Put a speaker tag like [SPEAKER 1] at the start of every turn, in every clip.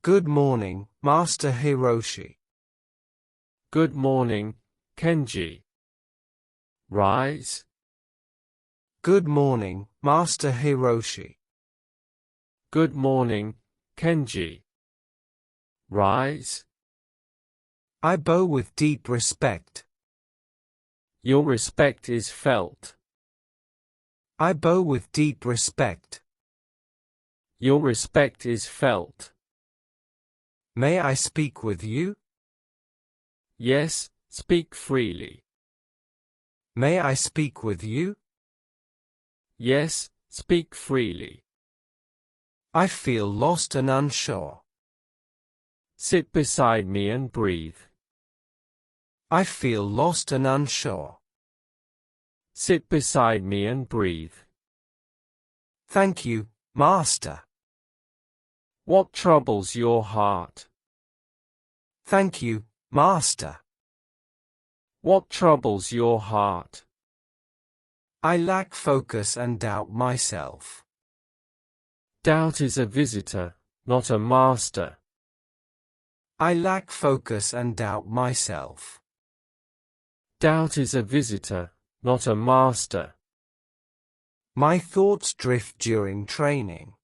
[SPEAKER 1] Good morning, Master Hiroshi.
[SPEAKER 2] Good morning, Kenji. Rise.
[SPEAKER 1] Good morning, Master Hiroshi.
[SPEAKER 2] Good morning, Kenji. Rise.
[SPEAKER 1] I bow with deep respect.
[SPEAKER 2] Your respect is felt.
[SPEAKER 1] I bow with deep respect.
[SPEAKER 2] Your respect is felt.
[SPEAKER 1] May I speak with you?
[SPEAKER 2] Yes, speak freely.
[SPEAKER 1] May I speak with you?
[SPEAKER 2] Yes, speak freely.
[SPEAKER 1] I feel lost and unsure.
[SPEAKER 2] Sit beside me and breathe.
[SPEAKER 1] I feel lost and unsure.
[SPEAKER 2] Sit beside me and breathe.
[SPEAKER 1] Thank you, Master.
[SPEAKER 2] What troubles your heart?
[SPEAKER 1] Thank you, Master.
[SPEAKER 2] What troubles your heart?
[SPEAKER 1] I lack focus and doubt myself.
[SPEAKER 2] Doubt is a visitor, not a master.
[SPEAKER 1] I lack focus and doubt myself.
[SPEAKER 2] Doubt is a visitor, not a master.
[SPEAKER 1] My thoughts drift during training.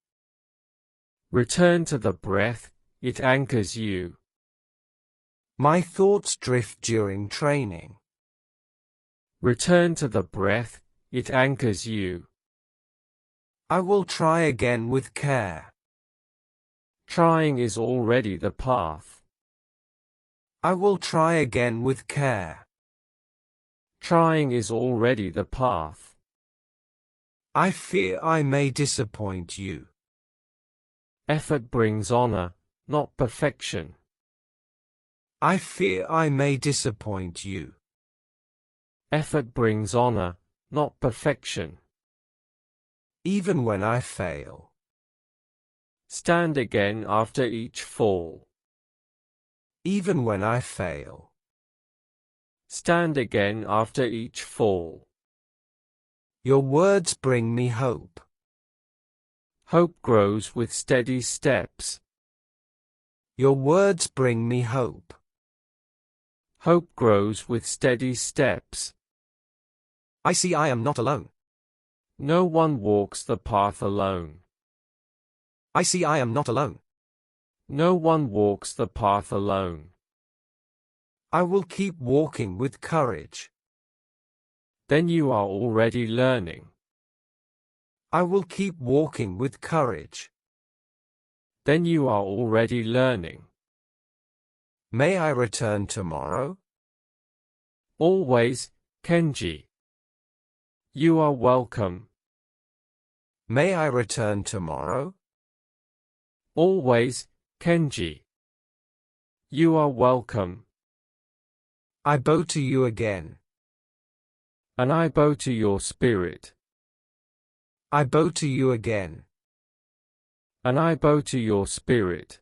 [SPEAKER 2] Return to the breath, it anchors you.
[SPEAKER 1] My thoughts drift during training.
[SPEAKER 2] Return to the breath, it anchors you.
[SPEAKER 1] I will try again with care.
[SPEAKER 2] Trying is already the path.
[SPEAKER 1] I will try again with care.
[SPEAKER 2] Trying is already the path.
[SPEAKER 1] I fear I may disappoint you.
[SPEAKER 2] Effort brings honor, not perfection.
[SPEAKER 1] I fear I may disappoint you.
[SPEAKER 2] Effort brings honor, not perfection.
[SPEAKER 1] Even when I fail.
[SPEAKER 2] Stand again after each fall.
[SPEAKER 1] Even when I fail.
[SPEAKER 2] Stand again after each fall.
[SPEAKER 1] Your words bring me hope.
[SPEAKER 2] Hope grows with steady steps.
[SPEAKER 1] Your words bring me hope.
[SPEAKER 2] Hope grows with steady steps.
[SPEAKER 1] I see I am not alone.
[SPEAKER 2] No one walks the path alone.
[SPEAKER 1] I see I am not alone.
[SPEAKER 2] No one walks the path alone.
[SPEAKER 1] I will keep walking with courage.
[SPEAKER 2] Then you are already learning.
[SPEAKER 1] I will keep walking with courage.
[SPEAKER 2] Then you are already learning.
[SPEAKER 1] May I return tomorrow?
[SPEAKER 2] Always, Kenji. You are welcome.
[SPEAKER 1] May I return tomorrow?
[SPEAKER 2] Always, Kenji. You are welcome.
[SPEAKER 1] I bow to you again.
[SPEAKER 2] And I bow to your spirit.
[SPEAKER 1] I bow to you again.
[SPEAKER 2] And I bow to your spirit.